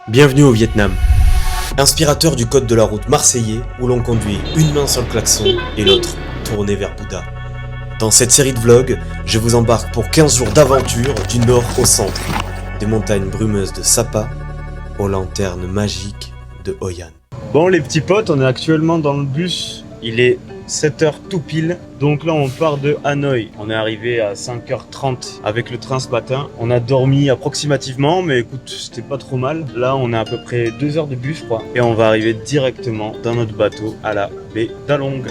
Bienvenue au Vietnam. Inspirateur du code de la route marseillais où l'on conduit une main sur le klaxon et l'autre tournée vers Bouddha. Dans cette série de vlogs, je vous embarque pour 15 jours d'aventure du nord au centre, des montagnes brumeuses de Sapa aux lanternes magiques de Hoi An. Bon les petits potes, on est actuellement dans le bus, il est 7h tout pile, donc là on part de Hanoï. On est arrivé à 5h30 avec le train ce matin. On a dormi approximativement, mais écoute, c'était pas trop mal. Là on a à peu près 2 heures de bus je crois, et on va arriver directement dans notre bateau à la baie d'Along.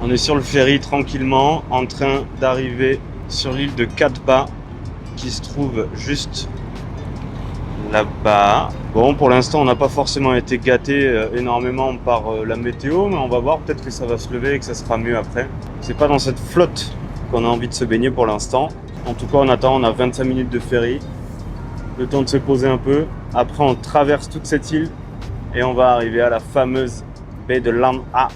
On est sur le ferry tranquillement, en train d'arriver sur l'île de Cat Ba, qui se trouve juste là-bas. Bon, pour l'instant, on n'a pas forcément été gâté énormément par la météo, mais on va voir, peut-être que ça va se lever et que ça sera mieux après. C'est pas dans cette flotte qu'on a envie de se baigner pour l'instant. En tout cas, on attend, on a 25 minutes de ferry, le temps de se poser un peu. Après, on traverse toute cette île et on va arriver à la fameuse baie de Lam A.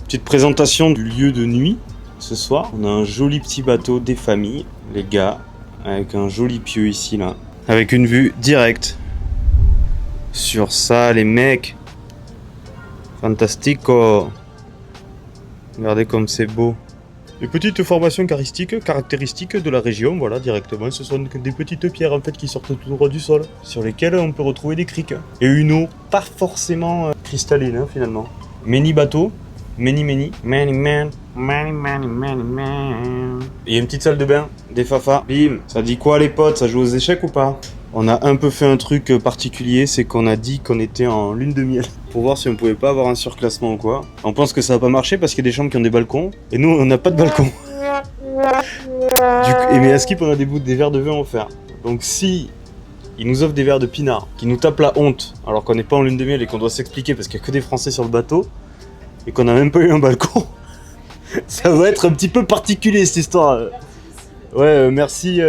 Petite présentation du lieu de nuit ce soir. On a un joli petit bateau des familles, les gars, avec un joli pieu ici là, avec une vue directe sur ça, les mecs. Fantastico. Regardez comme c'est beau. Les petites formations caractéristiques de la région, voilà, directement. Ce sont des petites pierres en fait qui sortent tout droit du sol, sur lesquelles on peut retrouver des criques. Et une eau pas forcément cristalline hein, finalement. Many bateaux. Many. Il y a une petite salle de bain, des fafas. Bim. Ça dit quoi les potes? Ça joue aux échecs ou pas? On a un peu fait un truc particulier, c'est qu'on a dit qu'on était en lune de miel. Pour voir si on pouvait pas avoir un surclassement ou quoi. On pense que ça va pas marcher parce qu'il y a des chambres qui ont des balcons. Et nous, on n'a pas de balcon. Mais à Skip, on a des verres de vin offerts. Donc si ils nous offrent des verres de pinard, qui nous tapent la honte, alors qu'on n'est pas en lune de miel et qu'on doit s'expliquer parce qu'il y a que des Français sur le bateau, et qu'on n'a même pas eu un balcon, ça va être un petit peu particulier cette histoire. Ouais, merci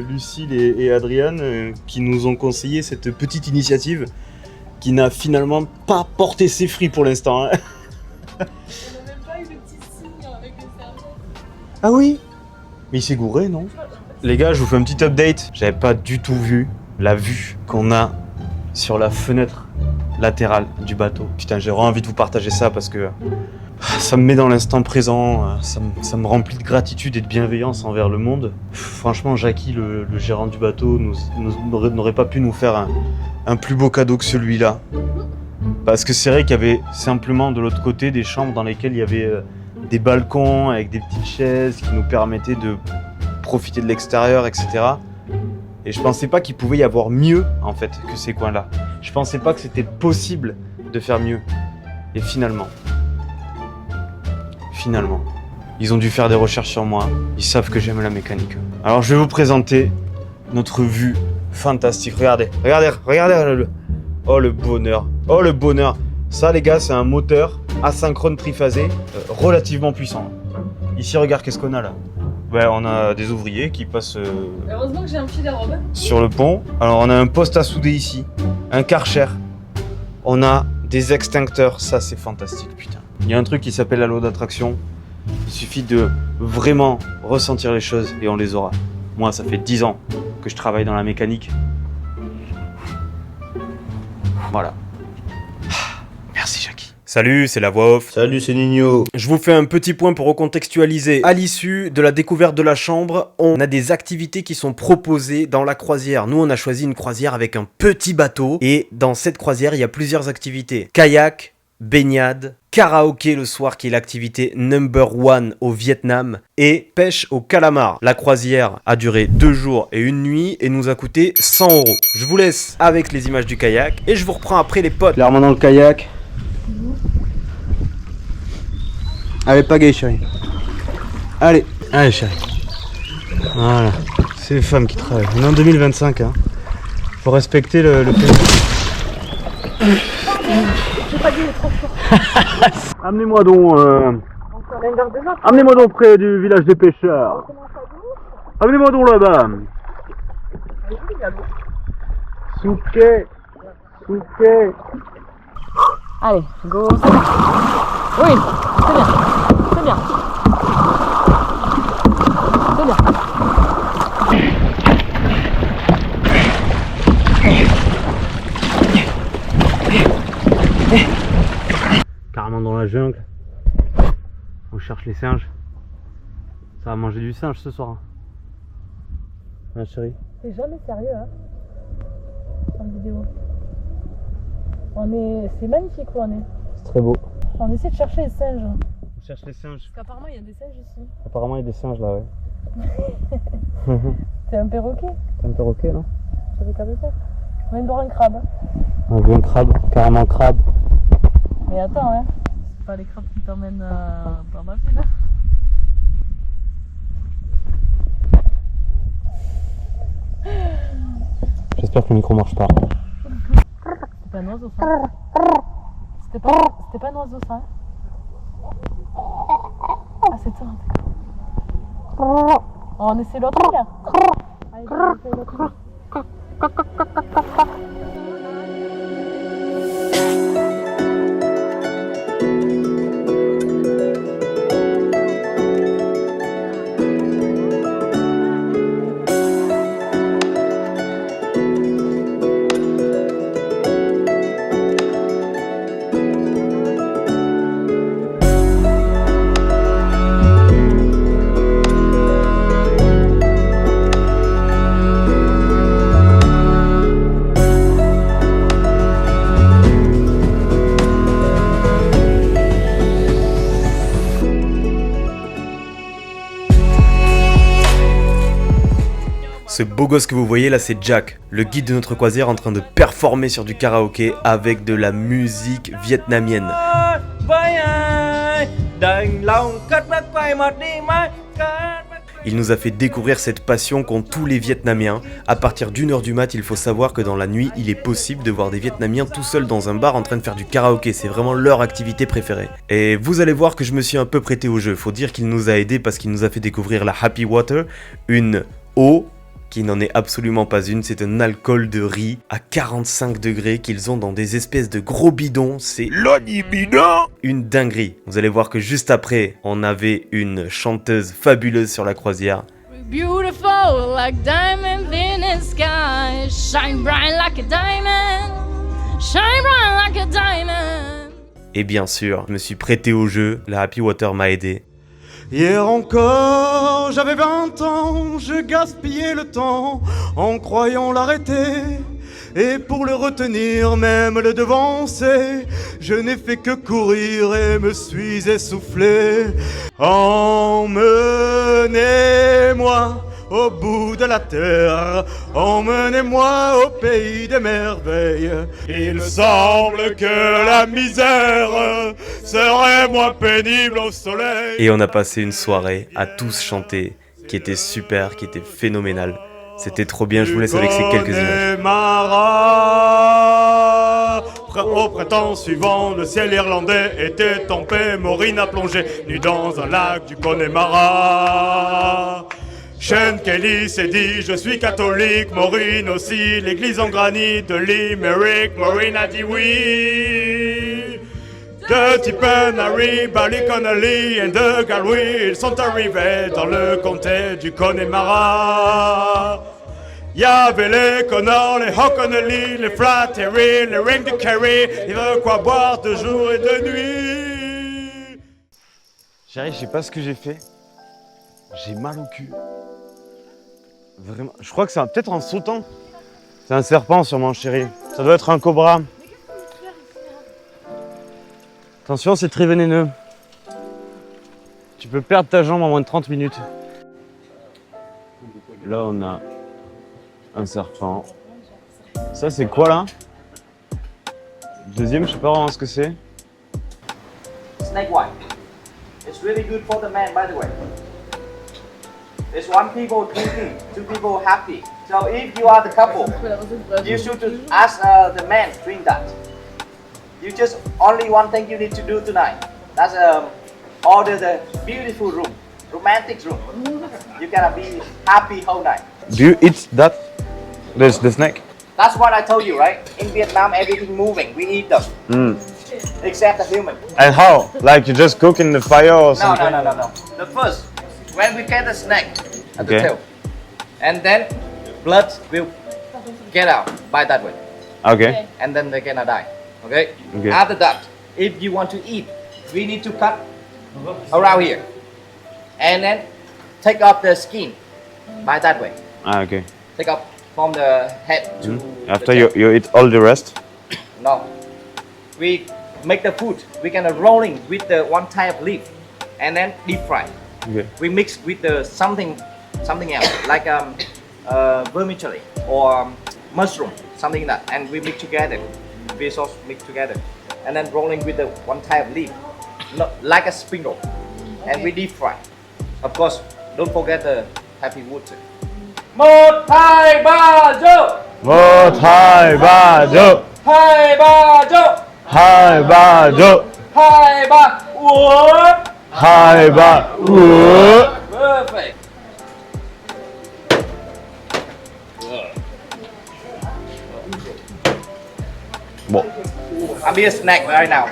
Lucille et Adriane qui nous ont conseillé cette petite initiative qui n'a finalement pas porté ses fruits pour l'instant. Hein. On n'a même pas eu le petit signe avec le cerveau. Ah oui? Mais il s'est gouré, non? Les gars, je vous fais un petit update. J'avais pas du tout vu la vue qu'on a sur la fenêtre latérale du bateau. Putain, j'ai vraiment envie de vous partager ça parce que ça me met dans l'instant présent, ça me remplit de gratitude et de bienveillance envers le monde. Franchement, Jackie, le gérant du bateau, n'aurait pas pu nous faire un plus beau cadeau que celui-là. Parce que c'est vrai qu'il y avait simplement de l'autre côté des chambres dans lesquelles il y avait des balcons avec des petites chaises qui nous permettaient de profiter de l'extérieur, etc. Et je pensais pas qu'il pouvait y avoir mieux en fait que ces coins-là. Je pensais pas que c'était possible de faire mieux. Et finalement, ils ont dû faire des recherches sur moi. Ils savent que j'aime la mécanique. Alors je vais vous présenter notre vue fantastique. Regardez. Oh le bonheur. Ça les gars, c'est un moteur asynchrone triphasé relativement puissant. Ici, regarde qu'est-ce qu'on a là. Ouais, on a des ouvriers qui passent Heureusement que j'ai un pied d'arobe. sur le pont. Alors on a un poste à souder ici, un Karcher. On a des extincteurs, ça c'est fantastique putain. Il y a un truc qui s'appelle la loi d'attraction. Il suffit de vraiment ressentir les choses et on les aura. Moi ça fait 10 ans que je travaille dans la mécanique. Voilà. Merci Jackie. Salut, c'est la voix off. Salut, c'est Nino. Je vous fais un petit point pour recontextualiser. À l'issue de la découverte de la chambre, on a des activités qui sont proposées dans la croisière. Nous, on a choisi une croisière avec un petit bateau. Et dans cette croisière, il y a plusieurs activités. Kayak, baignade, karaoké le soir qui est l'activité number one au Vietnam et pêche au calamar. La croisière a duré 2 jours et 1 nuit et nous a coûté 100 €. Je vous laisse avec les images du kayak et je vous reprends après les potes. Clairement dans le kayak. Allez, pagaille chérie. Allez chérie. Voilà. C'est les femmes qui travaillent. On est en 2025 hein. Faut respecter le pays. J'ai pas dit trop fort. Amenez-moi donc Amenez-moi donc près du village des pêcheurs. Amenez-moi donc là-bas. Souquet. Souquet. Allez, go. Oui, c'est bien. C'est bien. C'est bien. Carrément dans la jungle. On cherche les singes. Ça va manger du singe ce soir. Hein, chérie? C'est jamais sérieux, hein, en vidéo. C'est magnifique où on est. C'est très beau. On essaie de chercher les singes. On cherche les singes. Parce qu'apparemment il y a des singes ici. Apparemment il y a des singes là, ouais. C'est un perroquet. C'est un perroquet, non? J'avais capté ça. On vient de voir un crabe. On veut un crabe, carrément crabe. Mais attends, hein. C'est pas les crabes qui t'emmènent dans ma ville. J'espère que le micro marche pas. C'était pas un oiseau ça. C'était pas un oiseau ça. Hein. Ah c'est toi. Oh, on essaie l'autre là. Allez, on essaie l'autre. Ce beau gosse que vous voyez là, c'est Jack, le guide de notre croisière en train de performer sur du karaoké avec de la musique vietnamienne. Il nous a fait découvrir cette passion qu'ont tous les Vietnamiens. À partir d'1h du mat, il faut savoir que dans la nuit, il est possible de voir des Vietnamiens tout seuls dans un bar en train de faire du karaoké. C'est vraiment leur activité préférée. Et vous allez voir que je me suis un peu prêté au jeu. Faut dire qu'il nous a aidés parce qu'il nous a fait découvrir la Happy Water, une eau qui n'en est absolument pas une, c'est un alcool de riz à 45 degrés qu'ils ont dans des espèces de gros bidons, c'est une dinguerie. Vous allez voir que juste après, on avait une chanteuse fabuleuse sur la croisière. Beautiful like diamond in the sky, shine bright like a diamond, shine bright like a diamond. Et bien sûr, je me suis prêté au jeu, la Happy Water m'a aidé. Hier encore, j'avais 20 ans, je gaspillais le temps en croyant l'arrêter. Et pour le retenir, même le devancer, je n'ai fait que courir et me suis essoufflé. Emmenez-moi au bout de la terre, emmenez-moi au pays des merveilles. Il semble que la misère serait moins pénible au soleil. Et on a passé une soirée à tous chanter, qui était super, qui était phénoménale. C'était trop bien, je vous laisse avec ces quelques images. Au printemps suivant, le ciel irlandais était en paix. Maureen a plongé nue dans un lac du Connemara. Sean Kelly s'est dit je suis catholique, Maureen aussi, l'église en granit de Limerick, Maureen a dit oui. De Tipperary, Ballyconnelly et de Galway, ils sont arrivés dans le comté du Connemara. Il y avait les Connor, les O'Connelly, les Flattery, les Ring de Kerry, il veut quoi boire de jour et de nuit. Chérie, je sais pas ce que j'ai fait. J'ai mal au cul. Vraiment. Je crois que c'est peut-être un sautant. C'est un serpent sûrement, chérie. Ça doit être un cobra. Attention, c'est très vénéneux. Tu peux perdre ta jambe en moins de 30 minutes. Là, on a un serpent. Ça, c'est quoi là? Deuxième, je sais pas vraiment ce que c'est. Snake white. It's really good for the man, by the way. It's one people drinking, two people happy. So if you are the couple, you should ask the man drink that. You just only one thing you need to do tonight. That's order the beautiful room, romantic room. You can be happy whole night. Do you eat that? The snake? That's what I told you, right? In Vietnam, everything moving, we eat them, except the human. And how? Like you just cook in the fire or No, something? no. The first, when we get the snake at the Okay. tail, and then blood will get out by that way, Okay. and then they cannot die. Okay? Okay. After that, if you want to eat, we need to cut around here, and then take off the skin by that way. Ah, okay. Take off from the head to After the tail. you eat all the rest? No. We make the food. We can rolling with the one type of leaf, and then deep fry. Okay. We mix with the something else like vermicelli or mushroom, something like that, and we mix together. We sauce mix together, and then rolling with the one type of leaf, like a spring roll, and we deep fry. Of course, don't forget the happy wood. 1, 2, 3, 4. Một, hai, ba, dỗ. 2, 3, go. Hai, ba, dỗ. 2, 3, what? Hai, ba, ủa. Perfect. Bộ. I'm be a snack right now.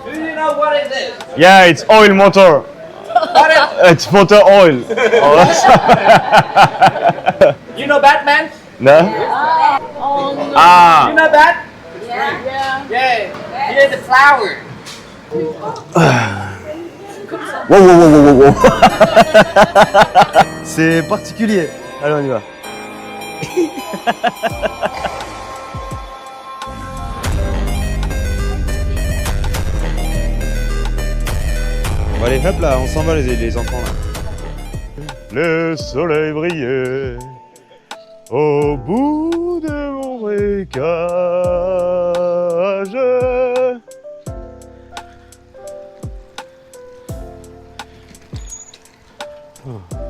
Do you know what it is? Yeah, it's oil motor. What is? It's motor oil. You know Batman? No? Oh no. You Ah. know that? Yeah. Yeah. Here's the flower. Wow. C'est particulier. Allez, on y va. Bon, allez, hop là, on s'en va les enfants là. Le soleil brillait au bout de mon récage. Oh.